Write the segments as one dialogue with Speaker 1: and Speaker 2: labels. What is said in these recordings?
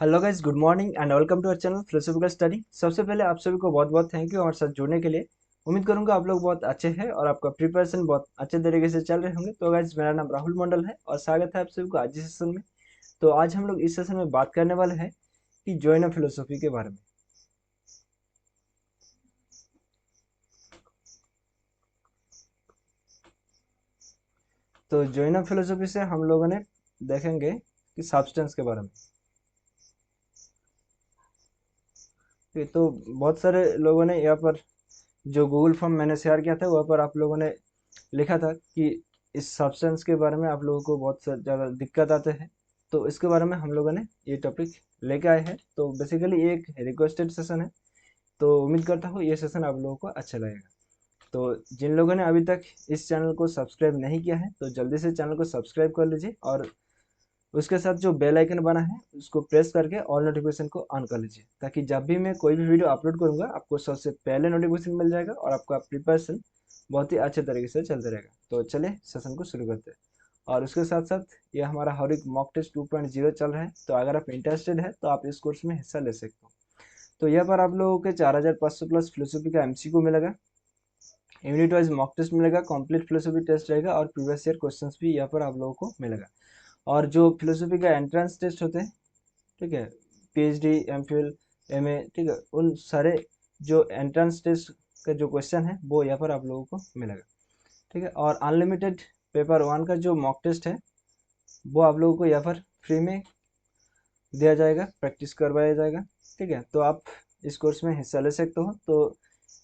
Speaker 1: Hello guys, good morning and welcome to our channel philosophical study. सबसे पहले आप सभी को बहुत बहुत थैंक यू हमारे साथ जुड़ने के लिए। उम्मीद करूंगा आप लोग बहुत अच्छे हैं और आपका प्रिपरेशन बहुत अच्छे तरीके से चल रहे होंगे। तो गाइस, मेरा नाम राहुल मंडल है और स्वागत है आप सभी को आज इस सेशन में। तो आज हम लोग इस सेशन में बात करने वाले हैं कि जॉइन ऑफ फिलोसॉफी के बारे में। तो जॉइन ऑफ फिलोसॉफी से हम लोगों ने देखेंगे कि सब्सटेंस के बारे में। ठीक है, तो बहुत सारे लोगों ने यहाँ पर जो गूगल फॉर्म मैंने शेयर किया था वहाँ पर आप लोगों ने लिखा था कि इस सब्सटेंस के बारे में आप लोगों को बहुत ज़्यादा दिक्कत आते हैं। तो इसके बारे में हम लोगों ने ये टॉपिक लेके आए हैं। तो बेसिकली ये एक रिक्वेस्टेड सेशन है। तो उम्मीद करता हूँ ये सेशन आप लोगों को अच्छा लगेगा। तो जिन लोगों ने अभी तक इस चैनल को सब्सक्राइब नहीं किया है तो जल्दी से चैनल को सब्सक्राइब कर लीजिए और उसके साथ जो बेल आइकन बना है उसको प्रेस करके ऑल नोटिफिकेशन को ऑन कर लीजिए, ताकि जब भी मैं कोई भी वीडियो अपलोड करूंगा आपको सबसे पहले नोटिफिकेशन मिल जाएगा और आपका प्रिपरेशन बहुत ही अच्छे तरीके से चलते रहेगा। तो चलिए सेशन को शुरू करते हैं। और उसके साथ साथ ये हमारा हर एक मॉक टेस्ट 2.0 चल रहा है। तो अगर आप इंटरेस्टेड है तो आप इस कोर्स में हिस्सा ले सकते हो। तो यहाँ पर आप लोगों के 4500 प्लस फिलोसफी का एमसीक्यू मिलेगा, यूनिट वाइज मॉक टेस्ट मिलेगा, कंप्लीट फिलोसफी टेस्ट रहेगा और प्रीवियस ईयर क्वेश्चंस भी यहाँ पर आप लोगों को मिलेगा। और जो फिलोसफी का एंट्रेंस टेस्ट होते हैं, ठीक है, पीएचडी, एमफिल, एमए, ठीक है, उन सारे जो एंट्रेंस टेस्ट का जो क्वेश्चन है वो यहाँ पर आप लोगों को मिलेगा। ठीक है, और अनलिमिटेड पेपर वन का जो मॉक टेस्ट है वो आप लोगों को यहाँ पर फ्री में दिया जाएगा, प्रैक्टिस करवाया जाएगा। ठीक है, तो आप इस कोर्स में हिस्सा ले सकते हो। तो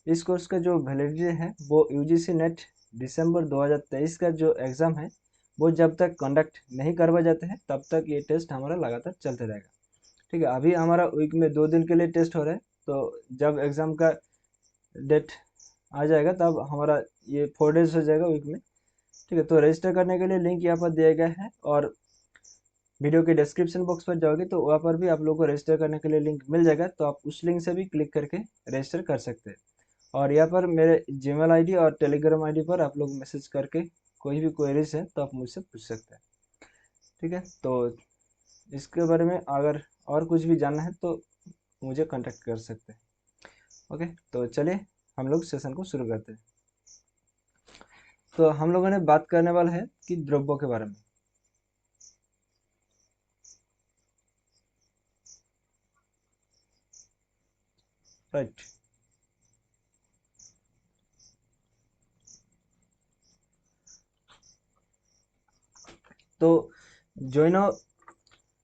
Speaker 1: इस कोर्स का जो वैलिडिटी है वो यूजीसी नेट दिसंबर 2023 का जो एग्ज़ाम है वो जब तक कंडक्ट नहीं करवाए जाते हैं तब तक ये टेस्ट हमारा लगातार चलते रहेगा। ठीक है, अभी हमारा वीक में 2 दिन के लिए टेस्ट हो रहा है। तो जब एग्ज़ाम का डेट आ जाएगा तब हमारा ये 4 डेज हो जाएगा वीक में। ठीक है, तो रजिस्टर करने के लिए लिंक यहाँ पर दिया गया है और वीडियो के डिस्क्रिप्शन बॉक्स पर जाओगे तो वहाँ पर भी आप लोगों को रजिस्टर करने के लिए लिंक मिल जाएगा। तो आप उस लिंक से भी क्लिक करके रजिस्टर कर सकते हैं। और यहाँ पर मेरे जीमेल आईडी और टेलीग्राम आईडी पर आप लोग मैसेज करके कोई भी क्वेरीज है तो आप मुझसे पूछ सकते हैं। ठीक है, तो इसके बारे में अगर और कुछ भी जानना है तो मुझे कांटेक्ट कर सकते हैं। ओके, तो चलिए हम लोग सेशन को शुरू करते हैं। तो हम लोगों ने बात करने वाला है कि द्रव्यों के बारे में। राइट। तो जैन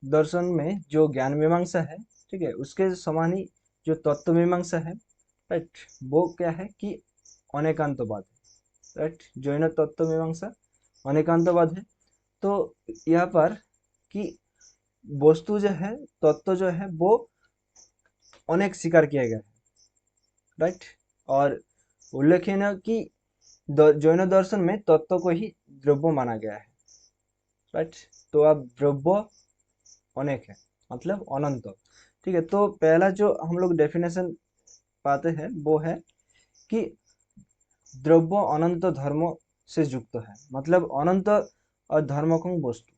Speaker 1: दर्शन में जो ज्ञान मीमांसा है, ठीक है, उसके समान ही जो तत्व मीमांसा है, राइट, वो क्या है कि अनेकांतवाद है। राइट, जैन तत्व मीमांसा अनेकांतवाद है। तो यहाँ पर कि वस्तु जो है, तत्व जो है वो अनेक स्वीकार किया गया है। राइट, और उल्लेखनीय है कि जैन दर्शन में तत्व को ही द्रव्य माना गया है। राइट, तो अब द्रव्य अनेक है मतलब अनंत। ठीक है, तो पहला जो हम लोग डेफिनेशन पाते हैं वो है कि द्रव्य अनंत धर्म से युक्त है, मतलब अनंत और धर्म को वस्तु।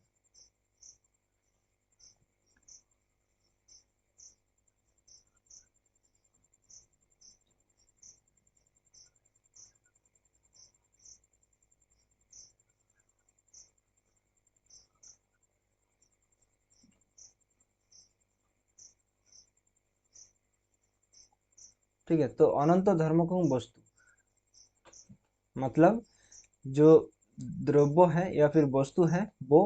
Speaker 1: ठीक है, तो अनंत धर्म को वस्तु मतलब जो द्रव्य है या फिर वस्तु है वो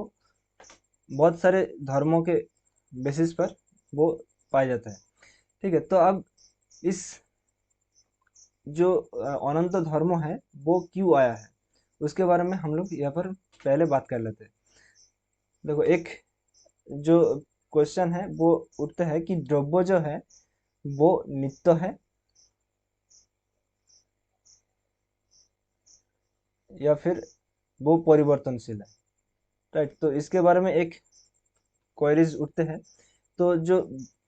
Speaker 1: बहुत सारे धर्मों के बेसिस पर वो पाया जाता है। ठीक है, तो अब इस जो अनंत धर्म है वो क्यों आया है उसके बारे में हम लोग यहाँ पर पहले बात कर लेते हैं। देखो, एक जो क्वेश्चन है वो उठता है कि द्रव्य जो है वो नित्य है या फिर वो परिवर्तनशील है। राइट, तो इसके बारे में एक क्वेरीज उठते हैं। तो जो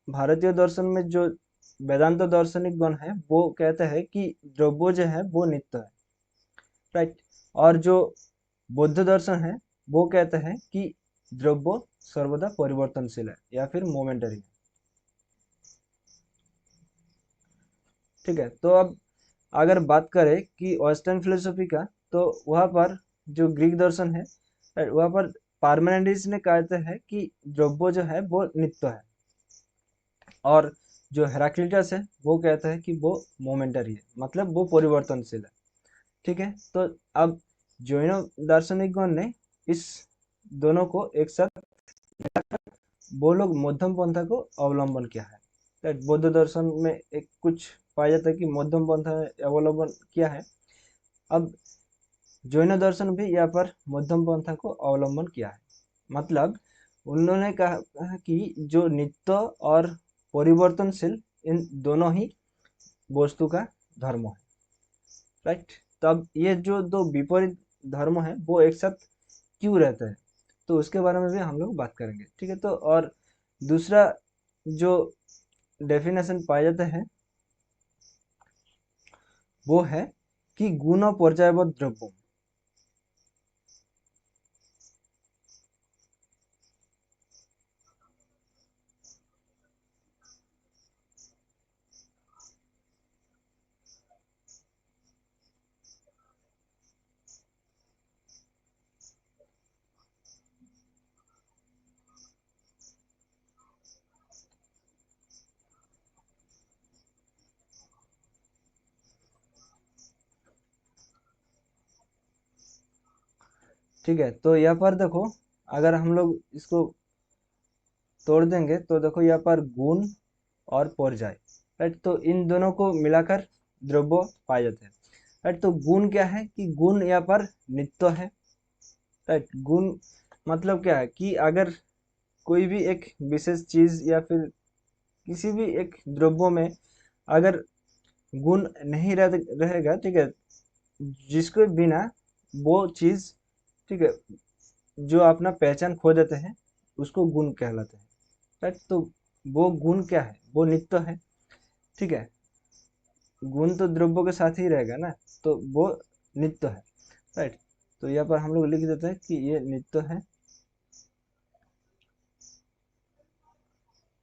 Speaker 1: भारतीय दर्शन में जो वेदांत दार्शनिक गण है वो कहते हैं कि द्रव्य जो है वो नित्य है। राइट, और जो बौद्ध दर्शन है वो कहते हैं कि द्रव्य सर्वदा परिवर्तनशील है या फिर मोमेंटरी है। ठीक है, तो अब अगर बात करें कि वेस्टर्न फिलोसफी का, तो वहाँ पर जो ग्रीक दर्शन है, वहाँ पर पार्मेनिडेस ने कहते हैं कि द्रव्य जो है वो नित्य है, और जो हेराक्लिटस है वो कहता है कि वो मोमेंटरी है, मतलब वो परिवर्तनशील है। ठीक है, तो अब जैन दार्शनिकगण ने इस दोनों को एक साथ, वो लोग मध्यम पंथा को अवलंबन किया है। राइट, बौद्ध दर्शन में एक कुछ पाया जाता है कि मध्यम पंथा अवलंबन किया है। अब जैन दर्शन भी यहाँ पर मध्यम पंथा को अवलंबन किया है। मतलब उन्होंने कहा कि जो नित्य और परिवर्तनशील, इन दोनों ही वस्तु का धर्म है। राइट, तब ये जो दो विपरीत धर्म है वो एक साथ क्यों रहते हैं, तो उसके बारे में भी हम लोग बात करेंगे। ठीक है, तो और दूसरा जो डेफिनेशन पाया जाता है वो है कि गुण पर्यायबद्ध द्रव्य। ठीक है, तो यहाँ पर देखो, अगर हम लोग इसको तोड़ देंगे तो देखो यहाँ पर गुण और पर्याय। राइट, तो इन दोनों को मिलाकर द्रव्य पाए जाते हैं। राइट, तो गुण क्या है कि गुण यहाँ पर नित्य है। राइट, गुण मतलब क्या है कि अगर कोई भी एक विशेष चीज या फिर किसी भी एक द्रव्य में अगर गुण नहीं रहेगा, ठीक है, जिसके बिना वो चीज, ठीक है, जो अपना पहचान खो देते हैं, उसको गुण कहलाते हैं। राइट, तो वो गुण क्या है, वो नित्य है। ठीक है, गुण तो द्रव्य के साथ ही रहेगा ना, तो वो नित्य है। राइट, तो यहाँ पर हम लोग लिख देते हैं कि ये नित्य है,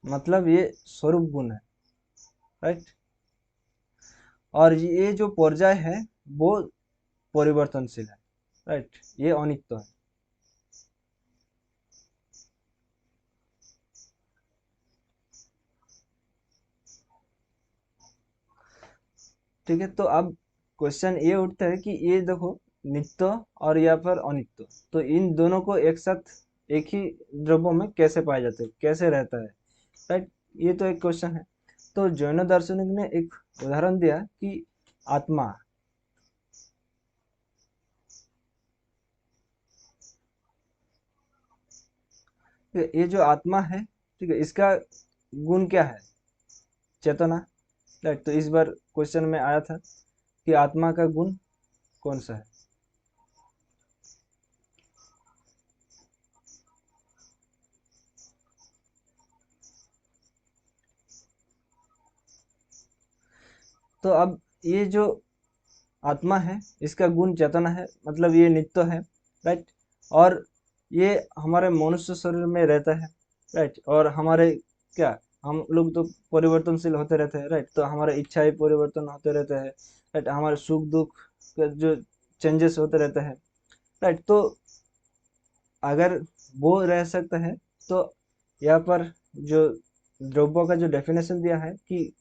Speaker 1: मतलब ये स्वरूप गुण है। राइट, और ये जो पर्याय है वो परिवर्तनशील है। राइट, ये अनित्य है। ठीक है, तो अब क्वेश्चन ये उठता है कि ये देखो, नित्य और यहाँ पर अनित्य, तो इन दोनों को एक साथ एक ही द्रव्य में कैसे पाया जाता है, कैसे रहता है। राइट, ये तो एक क्वेश्चन है। तो जैन दार्शनिक ने एक उदाहरण दिया कि आत्मा, ये जो आत्मा है, ठीक है, इसका गुण क्या है, चेतना। राइट, तो इस बार क्वेश्चन में आया था कि आत्मा का गुण कौन सा है। तो अब ये जो आत्मा है, इसका गुण चेतना है, मतलब ये नित्य है। राइट, और ये हमारे मनुष्य शरीर में रहता है। राइट, और हमारे क्या, हम लोग तो परिवर्तनशील होते रहते हैं। राइट, तो हमारे इच्छाएं परिवर्तन होते रहते हैं। राइट, हमारे सुख दुख का जो चेंजेस होते रहते हैं। राइट, तो अगर वो रह सकता है, तो यहाँ पर जो द्रव्य का जो डेफिनेशन दिया है कि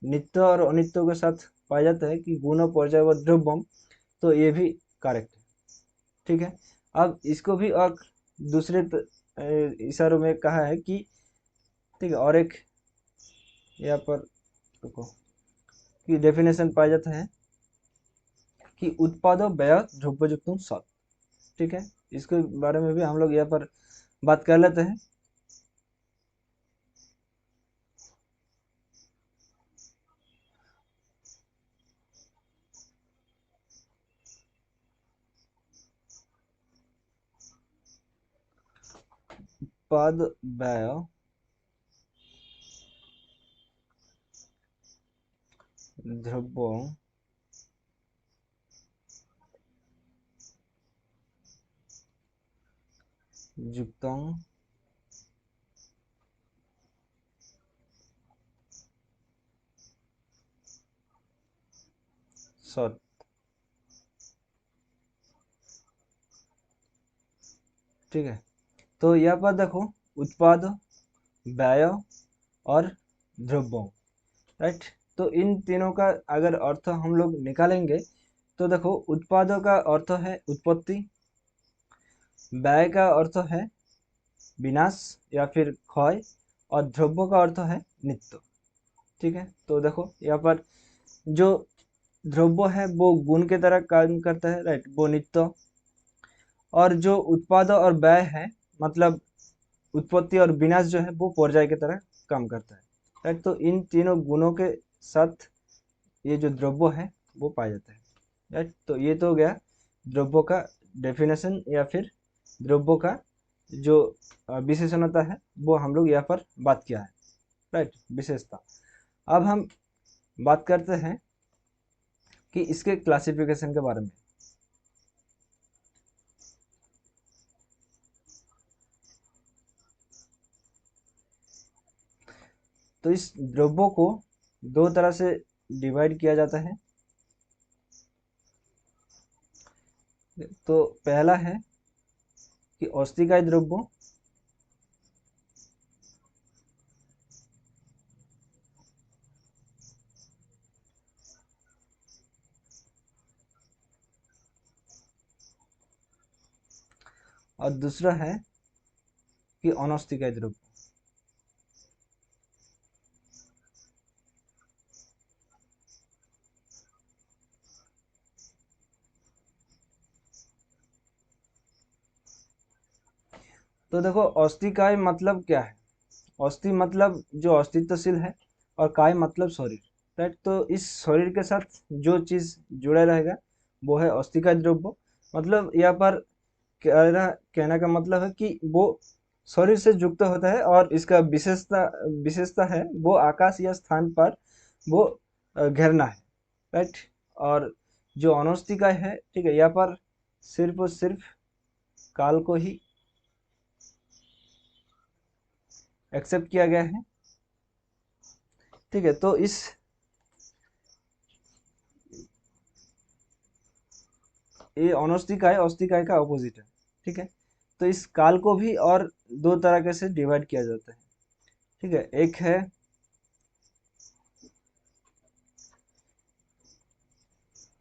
Speaker 1: नित्य और अनित्य के साथ पाया जाता है कि गुण पर्याय व द्रव्यम, तो ये भी करेक्ट है। ठीक है, अब इसको भी और दूसरे इशारों में कहा है कि, ठीक है, और एक यहाँ पर रुको, कि डेफिनेशन पाया जाता है कि उत्पाद व्यय द्रव्ययुक्तम सत्। ठीक है, इसके बारे में भी हम लोग यहाँ पर बात कर लेते हैं। उत्पाद व्यय द्रव्य युक्तम सॉरी, ठीक है। तो यहाँ पर देखो, उत्पाद, व्यय और द्रव्य, राइट। तो इन तीनों का अगर अर्थ हम लोग निकालेंगे तो देखो, उत्पादों का अर्थ है उत्पत्ति, व्यय का अर्थ है विनाश या फिर क्षय, और द्रव्य का अर्थ है नित्य, ठीक है। तो देखो यहाँ पर जो द्रव्य है वो गुण के तरह काम करता है, राइट, वो नित्य। और जो उत्पाद और व्यय है, मतलब उत्पत्ति और विनाश जो है, वो पर्याय की तरह काम करता है, राइट। तो इन तीनों गुणों के साथ ये जो द्रव्य है वो पाया जाता है, राइट। तो ये तो हो गया द्रव्य का डेफिनेशन, या फिर द्रव्य का जो विशेषणता है वो हम लोग यहाँ पर बात किया है, राइट, विशेषता। अब हम बात करते हैं कि इसके क्लासिफिकेशन के बारे में। तो इस द्रव्यों को दो तरह से डिवाइड किया जाता है। तो पहला है कि अस्थिकाय द्रव्य, और दूसरा है कि अनस्थिकाय द्रव्य। तो देखो, अस्थिकाय मतलब क्या है? अस्थि मतलब जो अस्तित्वशील है, और काय मतलब शरीर, राइट। तो इस शरीर के साथ जो चीज जुड़ा रहेगा वो है अस्थिकाय द्रव्य। मतलब यहाँ पर कहने का मतलब है कि वो शरीर से युक्त होता है, और इसका विशेषता विशेषता है वो आकाश या स्थान पर वो घेरना है, राइट। और जो अनस्थिकाय है, ठीक है, यहाँ पर सिर्फ और सिर्फ काल को ही एक्सेप्ट किया गया है, ठीक है। तो इस ये अनस्थिकाय अस्थिकाय का अपोजिट है, ठीक है। तो इस काल को भी और दो तरह से डिवाइड किया जाता है, ठीक है। एक है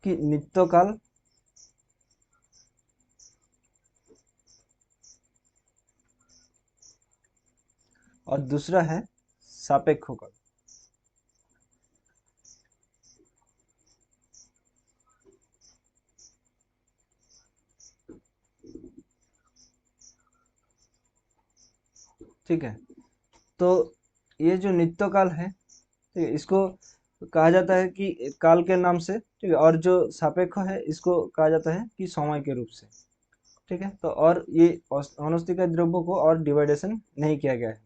Speaker 1: कि नित्य काल, और दूसरा है सापेक्ष काल। ठीक है। तो ये जो नित्य काल है, ठीक है, इसको कहा जाता है कि काल के नाम से, ठीक है। और जो सापेक्ष है इसको कहा जाता है कि समय के रूप से, ठीक है। तो और ये अनस्थिकाय द्रव्यों को और डिवाइडेशन नहीं किया गया है,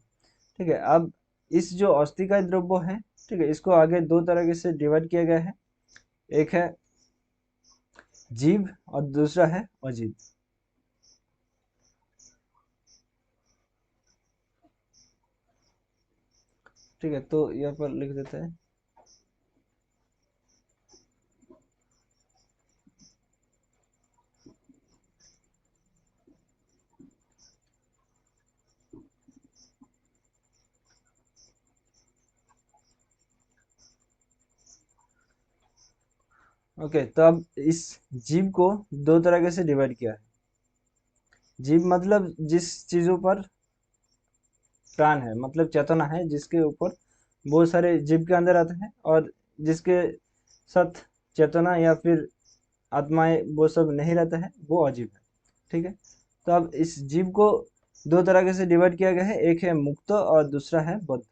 Speaker 1: ठीक है। अब इस जो अस्थिकाय द्रव्य है, ठीक है, इसको आगे दो तरह से डिवाइड किया गया है। एक है जीव और दूसरा है अजीव, ठीक है। तो यहाँ पर लिख देते हैं। ओके, तो अब इस जीव को दो तरह से डिवाइड किया है। जीव मतलब जिस चीजों पर प्राण है, मतलब चेतना है, जिसके ऊपर बहुत सारे जीव के अंदर आते हैं, और जिसके साथ चेतना या फिर आत्माएं वो सब नहीं रहता है, वो अजीव है, ठीक है। तो अब इस जीव को दो तरह से डिवाइड किया गया है। एक है मुक्त और दूसरा है बद्ध,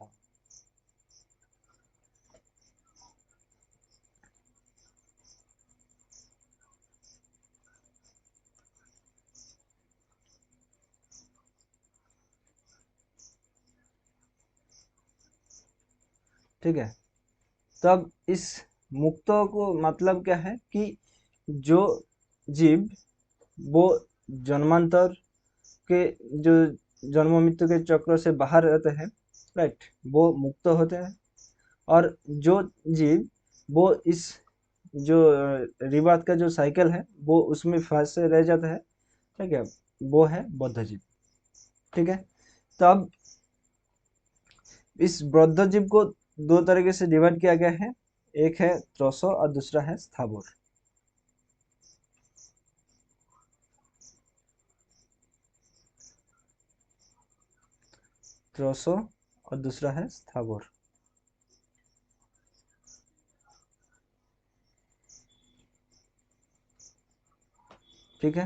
Speaker 1: ठीक है। तब इस मुक्तों को मतलब क्या है कि जो जीव वो जन्मांतर के जो जन्म मृत्यु के चक्र से बाहर रहते हैं, राइट, वो मुक्त होते हैं। और जो जीव वो इस जो रिबात का जो साइकिल है वो उसमें फंस से रह जाता है। ठीक है, वो है बौद्ध जीव। ठीक है, तो अब इस बौद्ध जीव को दो तरीके से डिवाइड किया गया है। एक है त्रसो और दूसरा है स्थावर। त्रसो और दूसरा है स्थावर। ठीक है,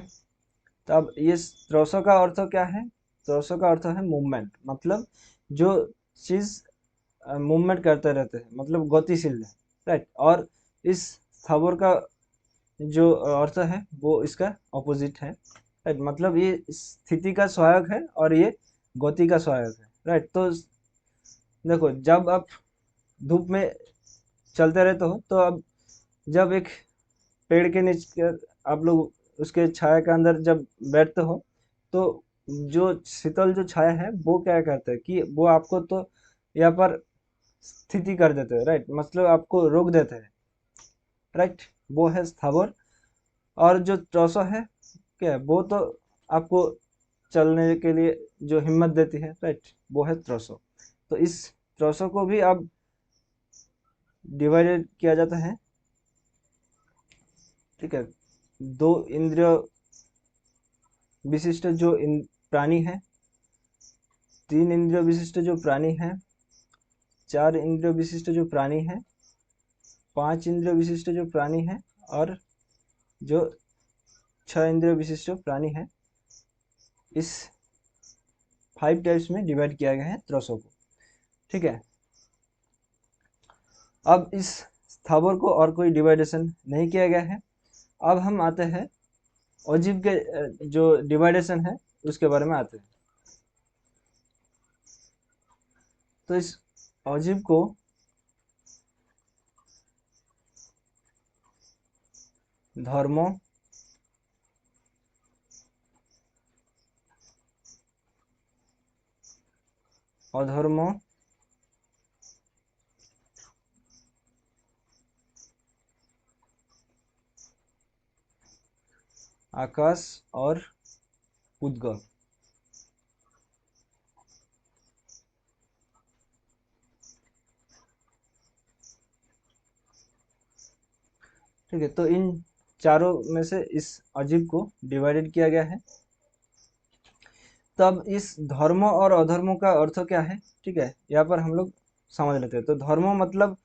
Speaker 1: तो अब ये त्रसो का अर्थ क्या है? त्रसो का अर्थ है मूवमेंट, मतलब जो चीज मूवमेंट करते रहते हैं, मतलब गतिशील है। राइट, और इस स्थावर का जो अर्थ है वो इसका ऑपोजिट है। राइट, मतलब ये स्थिति का सहायक है और ये गति का सहायक है। राइट, तो देखो, जब आप धूप में चलते रहते हो तो अब जब एक पेड़ के नीचे आप लोग उसके छाया के अंदर जब बैठते हो तो जो शीतल जो छाया है वो क्या करता है कि वो आपको तो यहाँ पर स्थिति कर देते हैं। राइट, मतलब आपको रोक देते हैं। राइट, वो है स्थावर। और जो त्रोसो है, क्या है, वो तो आपको चलने के लिए जो हिम्मत देती है। राइट, वो है त्रोसो। तो इस त्रोसो को भी अब डिवाइडेड किया जाता है। ठीक है, दो इंद्रिय विशिष्ट जो प्राणी है, तीन इंद्रिय विशिष्ट जो प्राणी है, चार इंद्रिय विशिष्ट जो प्राणी है, पांच इंद्रिय विशिष्ट जो प्राणी है, और जो छह इंद्रिय विशिष्ट प्राणी है। इस 5 टाइप्स में डिवाइड किया गया है त्रोसो को। ठीक है, अब इस स्थावर को और कोई डिवाइडेशन नहीं किया गया है। अब हम आते हैं अजीब के जो डिवाइडेशन है उसके बारे में आते हैं। तो इस अजीब को धर्मों, अधर्मों, आकाश और उद्गम। ठीक है, तो इन चारों में से इस अजीब को डिवाइडेड किया गया है। तब इस धर्मों और अधर्मों का अर्थ क्या है? ठीक है, यहाँ पर हम लोग समझ लेते हैं। तो धर्म मतलब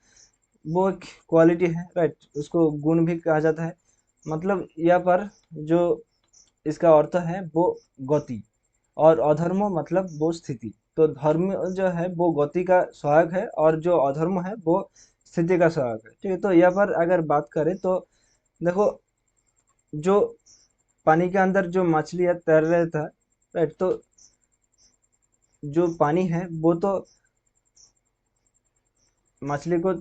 Speaker 1: वो एक क्वालिटी है। राइट, उसको गुण भी कहा जाता है। मतलब यहाँ पर जो इसका अर्थ है वो गति, और अधर्म मतलब वो स्थिति। तो धर्म जो है वो गति का सहायक है और जो अधर्म है वो स्थिति का सहायक है। ठीक है, तो यहाँ पर अगर बात करें तो देखो, जो पानी के अंदर जो मछलियाँ तैर रहा था, राइट, तो जो पानी है वो तो मछली को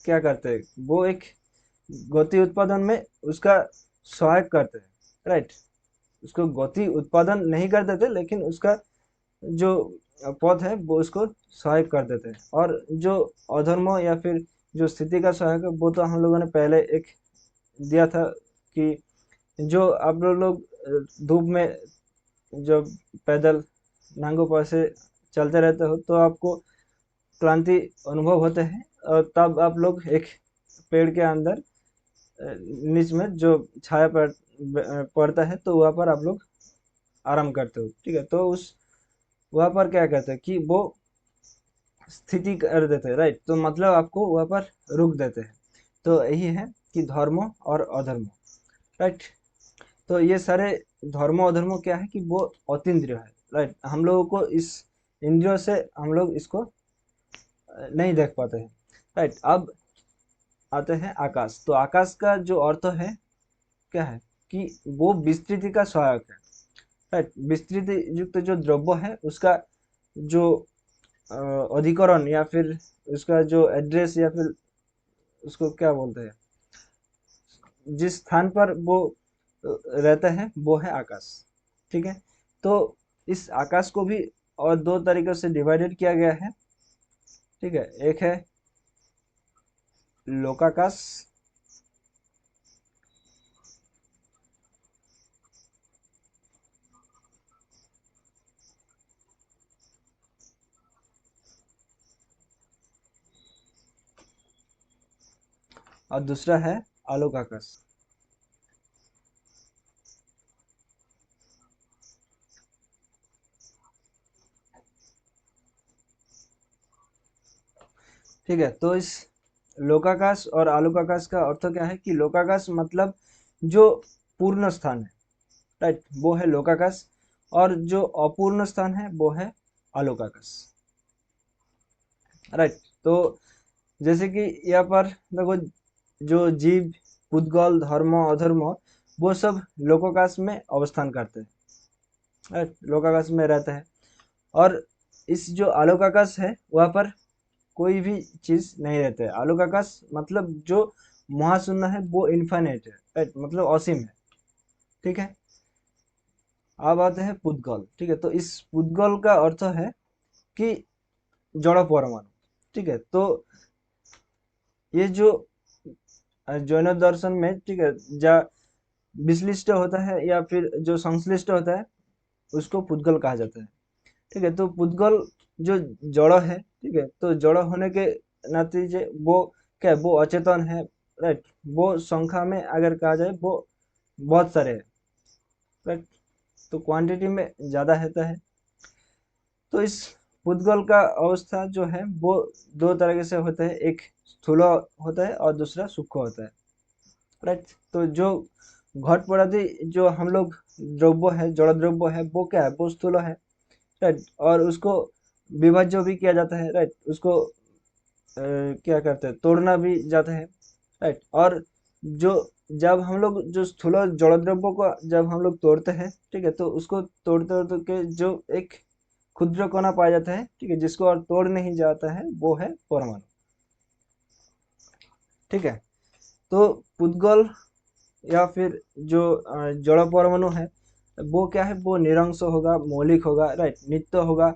Speaker 1: क्या करते हैं, वो एक गति उत्पादन में उसका सहायक करते हैं। राइट, उसको गति उत्पादन नहीं कर देते लेकिन उसका जो पद है वो उसको सहायक कर देते हैं। और जो अधर्म या फिर जो स्थिति का सहायक है वो तो हम लोगों ने पहले एक दिया था कि जो आप लोग धूप में जब पैदल नांगों पर से चलते रहते हो तो आपको क्लांति अनुभव होते हैं, और तब आप लोग एक पेड़ के अंदर नीच में जो छाया पड़ता है तो वहाँ पर आप लोग आराम करते हो। ठीक है, तो उस वहाँ पर क्या कहते हैं कि वो स्थिति कर देते हैं। राइट, तो मतलब आपको वहाँ पर रुक देते हैं। तो यही है कि धर्म और अधर्म। राइट, तो ये सारे धर्म अधर्म क्या है कि वो अतीन्द्रिय है। राइट, हम लोगों को इस इंद्रियों से हम लोग इसको नहीं देख पाते हैं। राइट, अब आते हैं आकाश। तो आकाश का जो अर्थ है क्या है कि वो विस्तृति का सहायक है। राइट, विस्तृति युक्त जो द्रव्य है उसका जो अधिकरण या फिर उसका जो एड्रेस या फिर उसको क्या बोलते हैं, जिस स्थान पर वो रहता है वो है आकाश। ठीक है, तो इस आकाश को भी और दो तरीकों से डिवाइडेड किया गया है। ठीक है, एक है लोकाकाश और दूसरा है आलोकाकाश। ठीक है, तो इस लोकाकाश और आलोकाकाश का अर्थ क्या है कि लोकाकाश मतलब जो पूर्ण स्थान है, राइट, वो है लोकाकाश, और जो अपूर्ण स्थान है वो है आलोकाकाश, राइट। तो जैसे कि यहाँ पर देखो, जो जीव, पुद्गल, धर्म, अधर्म, वो सब लोकाकाश में अवस्थान करते हैं, राइट, लोकाकाश में रहते हैं। और इस जो आलोकाकाश है वहाँ पर कोई भी चीज नहीं रहता है। आलोकाकाश मतलब जो महाशून्य है वो इन्फाइनाइट है, राइट, मतलब असीम है। ठीक है, अब आते हैं पुद्गल। ठीक है, तो इस पुद्गल का अर्थ है कि जड़ परमाणु। ठीक है, तो ये जो जैन दर्शन में, ठीक है, जा विश्लिष्ट होता है या फिर जो संश्लिष्ट होता है उसको पुद्गल कहा जाता है। ठीक है, तो पुद्गल जो जड़ है, ठीक है, तो जड़ होने के नतीजे वो क्या है, वो अचेतन है, राइट, वो संख्या में अगर कहा जाए वो बहुत सारे हैं, राइट, तो क्वांटिटी में ज़्यादा रहता है। तो इस पुद्गल का अवस्था जो है वो दो तरीके से होता है, एक स्थूल होता है और दूसरा सूक्ष्म होता है, राइट। तो जो घट पदार्थी जो हम लोग द्रव्य है, जड़ द्रव्य है, वो क्या है, वो स्थूल है, राइट, और उसको विभाज्य भी किया जाता है, राइट, उसको क्या करते हैं, तोड़ना भी जाता है, राइट। और जो जब हम लोग जो स्थूल जड़ द्रव्य को जब हम लोग तोड़ते हैं, ठीक है, तो उसको तोड़ते तोड़ते के जो एक क्षुद्र कणा पाया जाता है, ठीक है, जिसको और तोड़ नहीं जाता है, वो है परमाणु। ठीक है, तो पुद्गल या फिर जो जड़ परमाणु है वो क्या है, वो निरंश होगा, मौलिक होगा, राइट, नित्य होगा,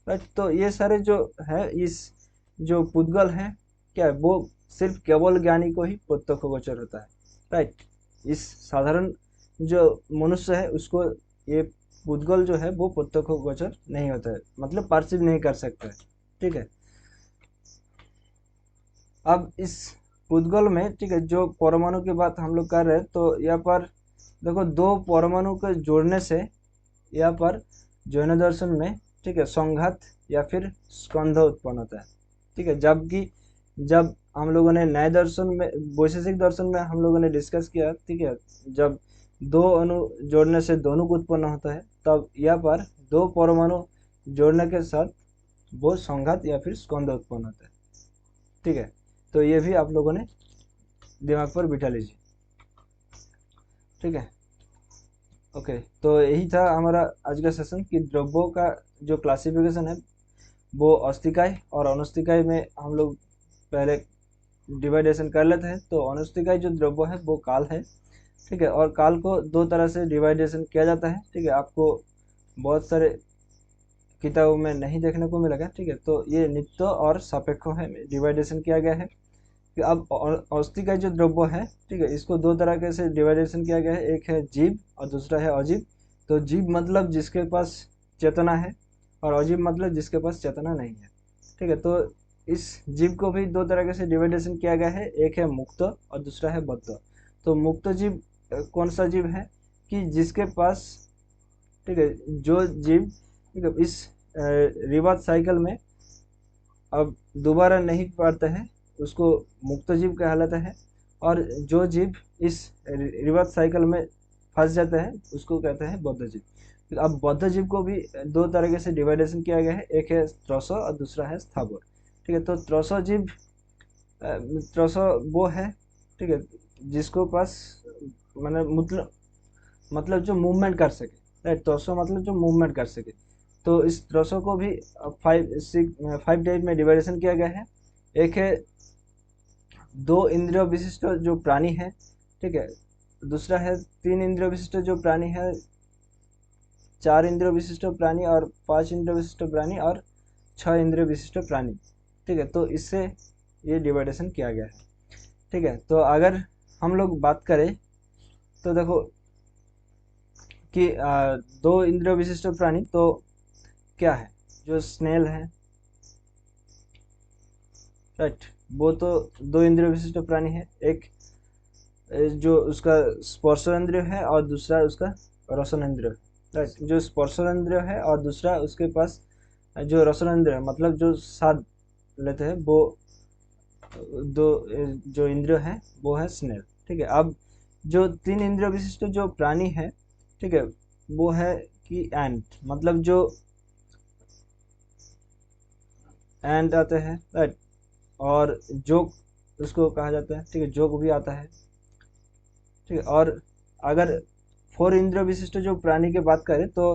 Speaker 1: राइट। तो ये सारे जो है, इस जो पुद्गल है, क्या है, वो सिर्फ केवल ज्ञानी को ही प्रत्यक्ष गोचर होता है, राइट। इस साधारण जो मनुष्य है उसको ये पुद्गल जो है वो प्रत्यक्ष गोचर नहीं होता है, मतलब परसीव नहीं कर सकता है। ठीक है, अब इस पुद्गल में, ठीक है, जो परमाणु की बात हम लोग कर रहे हैं, तो यहाँ पर देखो, दो परमाणु को जोड़ने से यहाँ पर जैन दर्शन में, ठीक है, संघात या फिर स्कंध उत्पन्न होता है। ठीक है, जबकि जब हम लोगों ने न्याय दर्शन में, वैशेषिक दर्शन में हम लोगों ने डिस्कस किया, ठीक है, जब दो अणु जोड़ने से दोनों को उत्पन्न होता है, तब यहाँ पर दो परमाणु जोड़ने के साथ वो संघात या फिर स्कंध उत्पन्न होता है। ठीक है, तो ये भी आप लोगों ने दिमाग पर बिठा लीजिए। ठीक है, ओके, तो यही था हमारा आज का सेशन कि द्रव्यों का जो क्लासिफिकेशन है वो अस्थिकाय और अनस्थिकाय में हम लोग पहले डिवाइडेशन कर लेते हैं। तो अनस्थिकाय जो द्रव्य है वो काल है। ठीक है, और काल को दो तरह से डिवाइडेशन किया जाता है। ठीक है, आपको बहुत सारे किताबों में नहीं देखने को मिलेगा। ठीक है, तो ये नित्य और सापेक्ष है डिवाइडेशन किया गया है। कि अब औषधि का जो द्रव्य है, ठीक है, इसको दो तरह के से डिवाइडेशन किया गया है, एक है जीव और दूसरा है अजीव। तो जीव मतलब जिसके पास चेतना है, और अजीव मतलब जिसके पास चेतना नहीं है। ठीक है, तो इस जीव को भी दो तरह के से डिवाइडेशन किया गया है, एक है मुक्त और दूसरा है बद्ध। तो मुक्त जीव कौन सा जीव है कि जिसके पास, ठीक है, जो जीव, ठीक है, इस रिवर्स साइकिल में अब दोबारा नहीं पढ़ते हैं, उसको मुक्त जीव कहलाता है। और जो जीव इस रिवर्स साइकिल में फंस जाते हैं उसको कहते हैं बद्ध जीव। अब बद्ध जीव को भी दो तरीके से डिवाइडेशन किया गया है, एक है त्रस और दूसरा है स्थावर। ठीक है, तो त्रस जीव, त्रस वो है, ठीक है, जिसको पास मतलब जो मूवमेंट कर सके, राइट, त्रसो मतलब जो मूवमेंट कर सके। तो इस त्रसो को भी फाइव टाइप में डिवाइडेशन किया गया है। एक है दो इंद्रिय विशिष्ट जो प्राणी है, ठीक है, दूसरा है तीन इंद्रिय विशिष्ट जो प्राणी है, चार इंद्रिय विशिष्ट प्राणी और पांच इंद्रिय विशिष्ट प्राणी और छह इंद्रिय विशिष्ट प्राणी। ठीक है, तो इससे ये डिवाइडेशन किया गया है। ठीक है, तो अगर हम लोग बात करें तो देखो कि दो इंद्रिय विशिष्ट प्राणी तो क्या है, जो स्नेल है, राइट, वो तो दो इंद्रिय विशिष्ट प्राणी है। एक जो उसका स्पर्शेंद्रिय है और दूसरा उसका रसनेंद्रिय। राइट, जो स्पर्शेंद्रिय है और दूसरा उसके पास जो रसनेंद्रिय है, मतलब जो स्वाद लेते हैं वो दो जो इंद्रिय है वो है स्नेल। ठीक है, अब जो तीन इंद्रिय विशिष्ट जो प्राणी है, ठीक है, वो है कि एंट, मतलब जो एंट आते हैं। राइट, और जोक उसको कहा जाता है। ठीक है, जोक भी आता है। ठीक है, और अगर फोर इंद्रिय विशिष्ट जो प्राणी की बात करें तो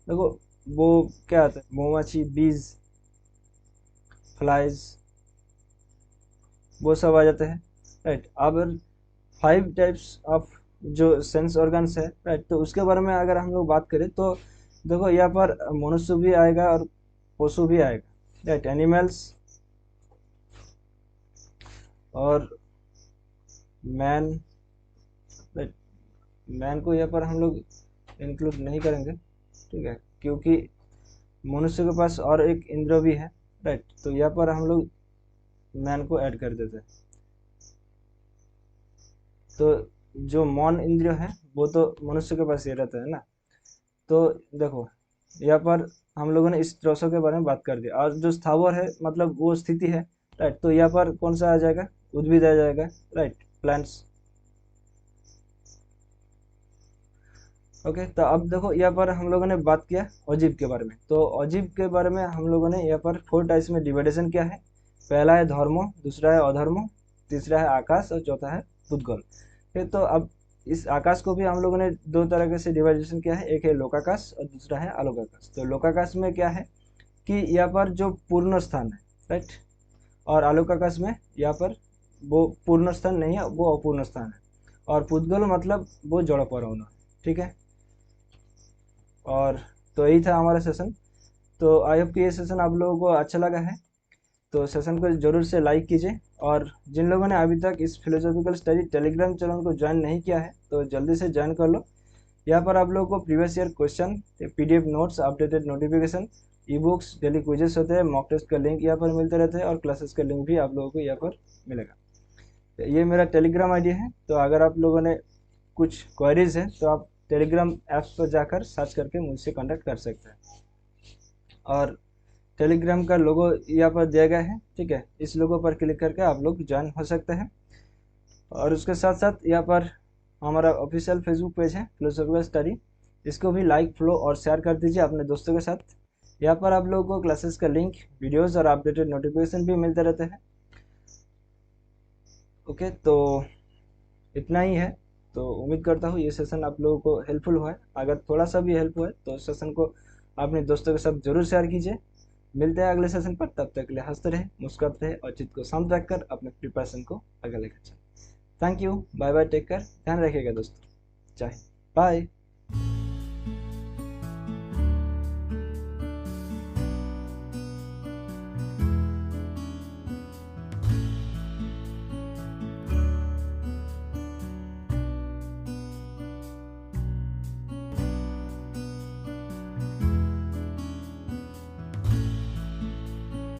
Speaker 1: देखो वो क्या आता है, मधुमक्खी, बीज, फ्लाइज, वो सब आ जाते हैं। राइट, अब फाइव टाइप्स ऑफ जो सेंस ऑर्गन्स है, राइट, तो उसके बारे में अगर हम लोग बात करें तो देखो यहाँ पर मनुष्य भी आएगा और पशु भी आएगा। राइट, एनिमल्स और मैन। राइट, मैन को यहाँ पर हम लोग इंक्लूड नहीं करेंगे। ठीक है, क्योंकि मनुष्य के पास और एक इंद्र भी है। राइट, तो यहाँ पर हम लोग मैन को ऐड कर देते हैं। तो जो मौन इंद्रिय है वो तो मनुष्य के पास ये रहता है ना। तो देखो यहाँ पर हम लोगों ने इस त्रोसों के बारे में बात कर दिया, और जो स्थावर है मतलब वो स्थिति है। राइट, तो यहाँ पर कौन सा आ जाएगा, उद्भिद आ जाएगा। Right, plants. ओके, तो अब देखो यहाँ पर हम लोगों ने बात किया अजीब के बारे में। तो अजीब के बारे में हम लोगों ने यहाँ पर फोर टाइप्स में डिवाइडेशन किया है। पहला है धर्मो, दूसरा है अधर्मो, तीसरा है आकाश और चौथा है पुद्गल। फिर तो अब इस आकाश को भी हम लोगों ने दो तरह से डिवाइडेशन किया है, एक है लोकाकाश और दूसरा है आलोकाकाश। तो लोकाकाश में क्या है कि यहाँ पर जो पूर्ण स्थान है। राइट, और आलोकाकाश में यहाँ पर वो पूर्ण स्थान नहीं है, वो अपूर्ण स्थान है। और पुद्गल मतलब वो जड़ परमाणु है। ठीक है, और तो यही था हमारा सेशन। तो आई होप कि ये सेशन आप लोगों को अच्छा लगा है। तो सेशन को जरूर से लाइक कीजिए, और जिन लोगों ने अभी तक इस फिलोसॉफिकल स्टडी टेलीग्राम चैनल को ज्वाइन नहीं किया है तो जल्दी से ज्वाइन कर लो। यहाँ पर आप लोगों को previous year question, PDF notes, updated notification, e books, daily quizzes होते हैं, मॉक टेस्ट का लिंक यहाँ पर मिलते रहते हैं, और क्लासेस का लिंक भी आप लोगों को यहाँ पर मिलेगा। तो ये मेरा टेलीग्राम आईडी है। तो अगर आप लोगों ने कुछ क्वेरीज है तो आप टेलीग्राम ऐप्स पर जाकर सर्च करके मुझसे कांटेक्ट कर सकते हैं। और टेलीग्राम का लोगो यहाँ पर दिया गया है। ठीक है, इस लोगो पर क्लिक करके आप लोग ज्वाइन हो सकते हैं। और उसके साथ साथ यहाँ पर हमारा ऑफिशियल फेसबुक पेज है फिलोसॉफिकल स्टडी, इसको भी लाइक, फॉलो और शेयर कर दीजिए अपने दोस्तों के साथ। यहाँ पर आप लोगों को क्लासेस का लिंक, वीडियोस और अपडेटेड नोटिफिकेशन भी मिलते रहते हैं। ओके, तो इतना ही है। तो उम्मीद करता हूँ ये सेशन आप लोगों को हेल्पफुल हुआ है। अगर थोड़ा सा भी हेल्प हुआ है तो सेशन को अपने दोस्तों के साथ जरूर शेयर कीजिए। मिलते हैं अगले सेशन पर, तब तक के लिए हंसते रहे, मुस्कुराते रहे और चित्त को शांत रखकर अपने प्रिपरेशन को आगे लेकर चलें। Thank you, bye bye, take care, ध्यान रखिएगा दोस्तों। चाहे बाय।